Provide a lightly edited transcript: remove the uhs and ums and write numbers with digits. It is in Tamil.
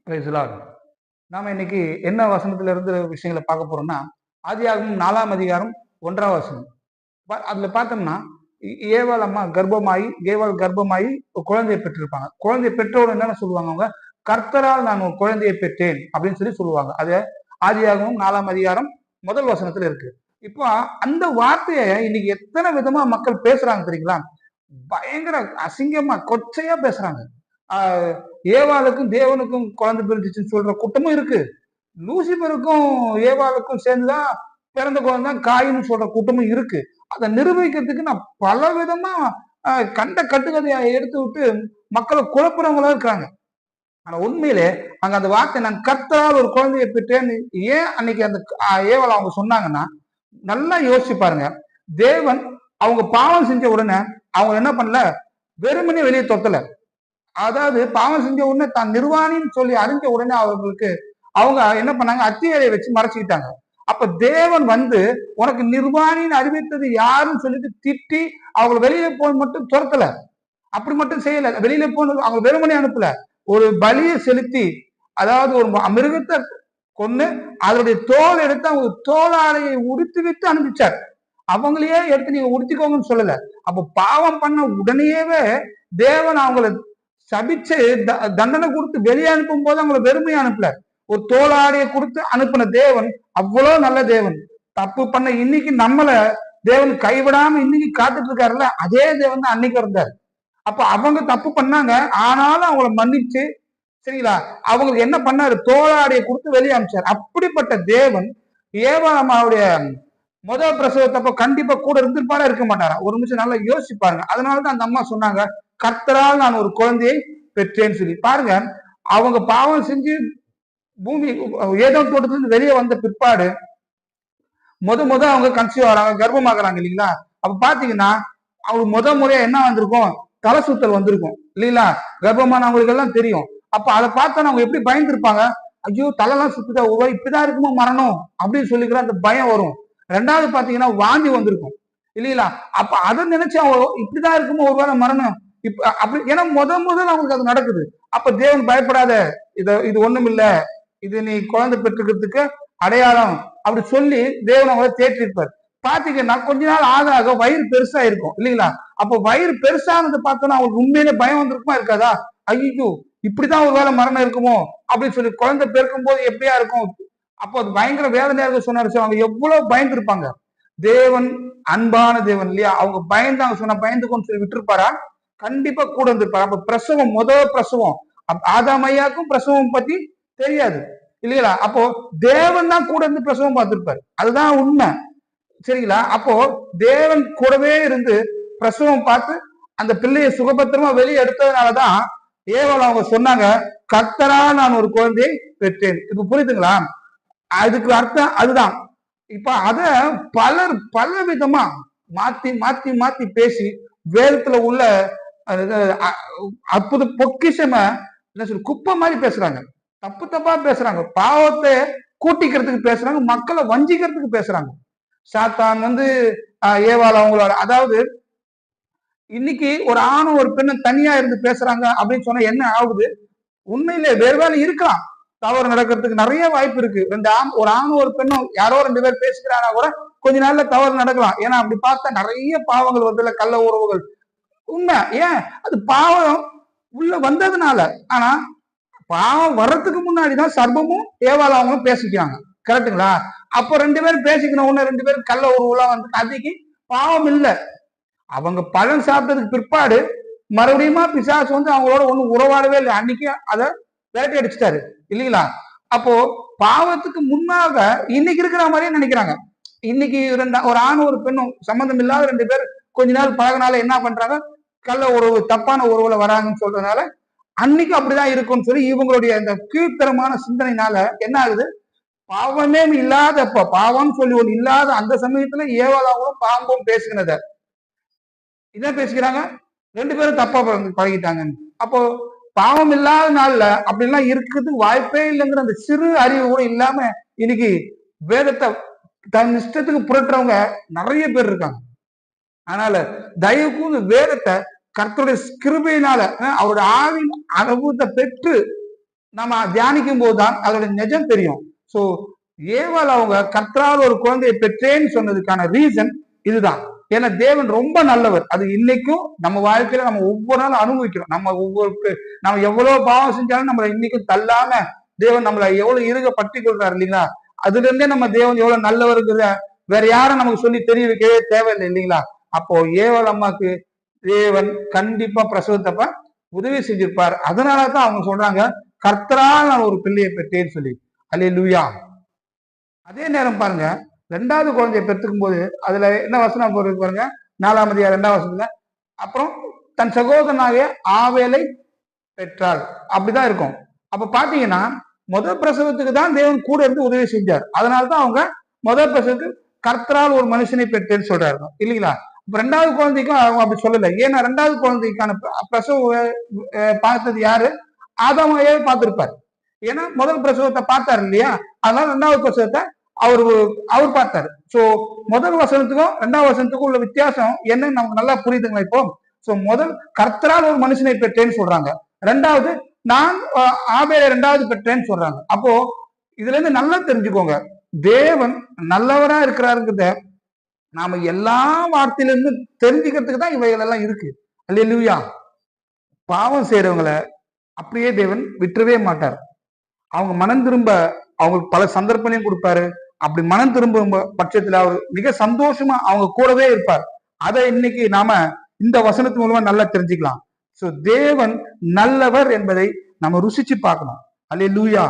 Praise the Lord. நாம இன்னைக்கு என்ன வசனத்துல இருந்து விஷயங்களை பார்க்க போறோம்னா, ஆதியாகமம் 4ஆம் அதிகாரம் 1ஆம் வசனம். அதுல பார்த்தோம்னா, ஏவாள் அம்மா கர்ப்பமாயி ஒரு குழந்தையை பெற்றிருப்பாங்க. குழந்தையை பெற்றோடு என்னன்னு சொல்லுவாங்க அவங்க, கர்த்தரால் நான் ஒரு குழந்தையை பெற்றேன் அப்படின்னு சொல்லி சொல்லுவாங்க. அது ஆதியாகமம் 4ஆம் அதிகாரம் முதல் வசனத்துல இருக்கு. இப்போ அந்த வார்த்தையை இன்னைக்கு எத்தனை விதமா மக்கள் பேசுறாங்க தெரியுங்களா? பயங்கர அசிங்கமா கொச்சையா பேசுறாங்க. ஆஹ் ஏவாளுக்கும் தேவனுக்கும் குழந்தை பிறந்துச்சுன்னு சொல்ற கூட்டமும் இருக்கு. லூசிபருக்கும் ஏவாளுக்கும் சேர்ந்துதான் பிறந்த குழந்தை தான் காயின்னு சொல்ற கூட்டமும் இருக்கு. அதை நிரூபிக்கிறதுக்கு நான் பல விதமா கண்ட கட்டுக்கதையை எடுத்து விட்டு மக்களை குழப்புறவங்களா இருக்காங்க. ஆனா உண்மையிலே அங்க அந்த வார்த்தை நான் கர்த்தரால் ஒரு குழந்தையை பெற்றேன்னு ஏன் அன்னைக்கு அந்த ஏவாள் அவங்க சொன்னாங்கன்னா, நல்லா யோசிச்சு பாருங்க. தேவன் அவங்க பாவம் செஞ்ச உடனே அவங்க என்ன பண்ணல, வெறுமனே வெளியே தொத்தல. அதாவது பாவம் செஞ்ச உடனே தான் நிர்வாணின்னு சொல்லி அறிஞ்ச உடனே அவர்களுக்கு அவங்க என்ன பண்ணாங்க, அத்தியரை வச்சு மறைச்சுக்கிட்டாங்க. அப்ப தேவன் வந்து உனக்கு நிர்வாணின்னு அறிவித்தது யாருன்னு சொல்லிட்டு திட்டி அவங்க வெளியில போய் மட்டும் துரத்தல, அப்படி மட்டும் செய்யல. வெளியில போன அவங்க வெறுமனே அனுப்பல, ஒரு பலியை செலுத்தி, அதாவது ஒரு மிருகத்தை கொண்டு அதனுடைய தோல் எடுத்து அவங்க தோலாடையை உடுத்தி விட்டு அனுப்பிச்சார். அவங்களையே எடுத்து நீங்க உடுத்திக்கோங்கன்னு சொல்லல. அப்ப பாவம் பண்ண உடனேவே தேவன் அவங்களை சபிச்சு தண்டனை கொடுத்து வெளியே அனுப்பும் போது அவங்களை வெறுமையா அனுப்பல, ஒரு தோளாடையை கொடுத்து அனுப்பின தேவன் அவ்வளவு நல்ல தேவன். தப்பு பண்ண இன்னைக்கு நம்மள தேவன் கைவிடாம இன்னைக்கு காத்துட்டு இருக்காருல்ல, அதே தேவன் தான் அன்னைக்கு இருந்தார். அப்ப அவங்க தப்பு பண்ணாங்க, ஆனாலும் அவங்கள மன்னிச்சு, சரிங்களா, அவங்களுக்கு என்ன பண்ணாரு, தோளாடையை கொடுத்து வெளியே அனுப்பிச்சார். அப்படிப்பட்ட தேவன் ஏவாளுடைய முதல் பிரசவத்தப்ப கண்டிப்பா கூட இருந்திருப்பாரா, இருக்க மாட்டாரா? ஒரு நிமிஷம் நல்லா யோசிச்சு பாருங்க. அதனாலதான் அந்த அம்மா சொன்னாங்க, கர்த்தரால் நான் ஒரு குழந்தையை பெற்றேன்னு சொல்லி. பாருங்க, அவங்க பாவம் செஞ்சு பூமி ஏதோ தோட்டத்துல இருந்து வெளியே வந்த பிற்பாடு முத அவங்க கன்சீவ் ஆகிறாங்க, கர்ப்பமாகறாங்க இல்லைங்களா? அப்ப பாத்தீங்கன்னா அவங்க முறையா என்ன வந்திருக்கும், தலை சுத்தல் வந்திருக்கும் இல்லைங்களா? கர்ப்பமானவங்களுக்கு எல்லாம் தெரியும். அப்ப அதை பார்த்தா அவங்க எப்படி பயந்துருப்பாங்க, ஐயோ தலைலாம் சுத்துதா, இப்படிதான் இருக்குமோ மரணம் அப்படின்னு சொல்லிக்கிற அந்த பயம் வரும். ரெண்டாவது பாத்தீங்கன்னா வாந்தி வந்திருக்கும் இல்லைங்களா? அப்ப அதை நினைச்சு அவங்க இப்படிதான் இருக்குமோ ஒருவேளை மரணம் இப்ப அப்படி, ஏன்னா முதல் அவங்களுக்கு அது நடக்குது. அப்ப தேவன் பயப்படாத, இது ஒண்ணும் இல்ல, இது நீ குழந்தை பெற்றுக்கிறதுக்கு அடையாளம் அப்படி சொல்லி தேவன் அவங்களை தேற்றிருப்பார். பாத்தீங்கன்னா கொஞ்ச நாள் ஆக வயிறு பெருசா இருக்கும் இல்லைங்களா? அப்ப வயிறு பெருசானது பார்த்தோன்னா அவங்களுக்கு உண்மையிலே பயம் வந்திருக்குமா இருக்காதா? ஐயோ இப்படிதான் ஒரு வேளை மரணம் இருக்குமோ அப்படின்னு சொல்லி குழந்தை பெருக்கும் போது எப்படியா இருக்கும், அப்போ அது பயங்கர வேதனையாக சொன்னாரு. அவங்க எவ்வளவு பயந்து இருப்பாங்க. தேவன் அன்பான தேவன் இல்லையா? அவங்க பயந்தாங்க, சொன்ன பயந்துக்கோன்னு சொல்லி விட்டுருப்பாரா? கண்டிப்பா கூட இருந்திருப்பாரு. அப்ப பிரசவம், முதல் பிரசவம், ஆதாமையாக்கும் பிரசவம் பத்தி தெரியாது இல்லைங்களா? அப்போ தேவன் தான் கூட இருந்து பிரசவம் பார்த்திருப்பாரு, அதுதான் உண்மை, சரிங்களா? அப்போ தேவன் கூடவே இருந்து பிரசவம் பார்த்து அந்த பிள்ளையை சுகபத்திரமா வெளியே எடுத்ததுனாலதான் ஏவாள் அவங்க சொன்னாங்க, கர்த்தரா நான் ஒரு குழந்தையை பெற்றேன். இப்ப புரியுதுங்களா? அதுக்கு அர்த்தம் அதுதான். இப்ப அத பலர் பல விதமா மாத்தி மாத்தி மாத்தி பேசி வேதத்துல உள்ள அற்புத பொக்கிஷமா என்ன சொல்ற குப்பை மாதிரி பேசுறாங்க, தப்பு தப்பா பேசுறாங்க, பாவத்தை கூட்டிக்கிறதுக்கு பேசுறாங்க, மக்களை வஞ்சிக்கிறதுக்கு பேசுறாங்க. சாத்தான் வந்து ஏவாள் அவங்களோட, அதாவது இன்னைக்கு ஒரு ஆணும் ஒரு பெண்ணும் தனியா இருந்து பேசுறாங்க அப்படின்னு சொன்னா என்ன ஆகுது? உண்மையிலே வேறு வேலை இருக்கலாம், தவறு நடக்கிறதுக்கு நிறைய வாய்ப்பு இருக்கு. ஒரு ஆணும் ஒரு பெண்ணும் யாரோ ரெண்டு பேர் பேசுகிறானா கூட கொஞ்ச நாள்ல தவறு நடக்கலாம். ஏன்னா அப்படி பார்த்தா நிறைய பாவங்கள் வருதுல, கள்ள உறவுகள். உண்மை, ஏன் அது பாவம் உள்ள வந்ததுனால. ஆனா பாவம் வர்றதுக்கு முன்னாடிதான் சர்பமும் ஏவாள் அவங்களும் பேசிக்கிறாங்க, கரெக்டுங்களா? அப்போ ரெண்டு பேரும் பேசிக்கணும், ஒண்ணு ரெண்டு பேரும் கள்ள உறவுலாம் வந்து அதுக்கு பாவம் இல்லை. அவங்க பழம் சாப்பிட்டதுக்கு பிற்பாடு மறுபடியுமா பிசாசு வந்து அவங்களோட ஒண்ணும் உறவாடவே இல்லை, அன்னைக்கு அதை விரட்டி அடிச்சுட்டாரு இல்லைங்களா? அப்போ பாவத்துக்கு முன்னாக இன்னைக்கு இருக்கிற மாதிரியே நினைக்கிறாங்க. இன்னைக்கு ஒரு ஆணும் ஒரு பெண்ணும் சம்பந்தம் இல்லாத ரெண்டு பேர் கொஞ்ச நாள் பழகினால என்ன பண்றாங்க, கள்ள உறவு, தப்பான உறவுல வராங்கன்னு சொல்றதுனால அன்னைக்கு அப்படிதான் இருக்கும்னு சொல்லி இவங்களுடைய இந்த கீழ்த்தரமான சிந்தனைனால என்ன ஆகுது, பாவமே இல்லாதப்ப பாவம்னு சொல்லி ஒண்ணு இல்லாத அந்த சமயத்துல ஏவாளாவும் பாம்பும் பேசுகிறத என்ன பேசிக்கிறாங்க, ரெண்டு பேரும் தப்பா பழகிட்டாங்க. அப்போ பாவம் இல்லாத நாள்ல அப்படிலாம் இருக்கிறதுக்கு வாய்ப்பே இல்லைங்கிற அந்த சிறு அறிவு கூட இல்லாம இன்னைக்கு வேதத்தை தன் இஷ்டத்துக்கு புரட்டுறவங்க நிறைய பேர் இருக்காங்க. அதனால தயவு கூர்ந்து வேதத்தை கர்த்தருடைய கிருபையினால அவருடைய ஆவின் அனுபவத்தை பெற்று நம்ம தியானிக்கும் போதுதான் அதோட நிஜம் தெரியும். சோ ஏவாள் அவங்க கர்த்தரால் ஒரு குழந்தையை பெற்றேன்னு சொன்னதுக்கான ரீசன் இதுதான். ஏன்னா தேவன் ரொம்ப நல்லவர். அது இன்னைக்கும் நம்ம வாழ்க்கையில நம்ம ஒவ்வொரு நாளும் அனுபவிக்கிறோம். நம்ம எவ்வளவு பாவம் செஞ்சாலும் நம்மளை இன்னைக்கும் தள்ளாம தேவன் நம்மளை எவ்வளவு இருக பற்றி கொள்றாரு இல்லைங்களா? அதுல இருந்தே நம்ம தேவன் எவ்வளவு நல்லவருங்கிறத வேற யாரும் நமக்கு சொல்லி தெரிய வைக்கவே தேவையில்லை இல்லைங்களா? அப்போ ஏவாள் அம்மாக்கு தேவன் கண்டிப்பா பிரசவத்தப்ப உதவி செஞ்சிருப்பார். அதனாலதான் அவங்க சொல்றாங்க கர்த்தரால் நான் ஒரு பிள்ளையை பெற்றேன்னு சொல்லி. அல்லேலூயா. அதே நேரம் பாருங்க, 2வது குழந்தையை பெற்றுக்கும் போது அதுல என்ன வசனம் போறது பாருங்க, 4ஆம் அதிகாரம் 2ஆம் வசனத்துல, அப்புறம் தன் சகோதரனாகிய ஆவேலை பெற்றாள். அப்படிதான் இருக்கும். அப்ப பாத்தீங்கன்னா முதல் பிரசவத்துக்கு தான் தேவன் கூட இருந்து உதவி செஞ்சார். அதனாலதான் அவங்க முதல் பிரசவத்துக்கு கர்த்தரால் ஒரு மனுஷனை பெற்றேன்னு சொல்றாரு இல்லைங்களா? இப்ப 2வது குழந்தைக்கும் அவங்க அப்படி சொல்லல. ஏன்னா 2வது குழந்தைக்கான பிரசவ பார்த்தது யாரு? ஆதாமையே பார்த்திருப்பார். ஏன்னா முதல் பிரசவத்தை பார்த்தாரு இல்லையா? அதனால 2வது பிரசவத்தை அவர் பார்த்தாரு. சோ முதல் வசனத்துக்கும் 2வது வசனத்துக்கும் உள்ள வித்தியாசம் என்னன்னு நமக்கு நல்லா புரியுதுங்களா இப்போ? சோ முதல் கர்த்தரால் ஒரு மனுஷனை பெற்றேன்னு சொல்றாங்க. 2வது நான் ஆபேலை 2வது பெற்றேன்னு சொல்றாங்க. அப்போ இதுல இருந்து நல்லா தெரிஞ்சுக்கோங்க, தேவன் நல்லவரா இருக்கிறாருங்கிறத நாம எல்லா வார்த்தையில இருந்து தெரிஞ்சுக்கிறதுக்கு தான் இவைகள் எல்லாம் இருக்கு. அல்லேலூயா. பாவம் செய்யறவங்களை அப்படியே தேவன் விட்டுறவே மாட்டார். அவங்க மனம் திரும்ப அவங்களுக்கு பல சந்தர்ப்பங்களையும் கொடுப்பாரு. அப்படி மனம் திரும்பும் பட்சத்துல அவர் மிக சந்தோஷமா அவங்க கூடவே இருப்பார். அதை இன்னைக்கு நாம இந்த வசனத்து மூலமா நல்லா தெரிஞ்சுக்கலாம். சோ தேவன் நல்லவர் என்பதை நம்ம ருசிச்சு பார்க்கணும். அல்லேலூயா.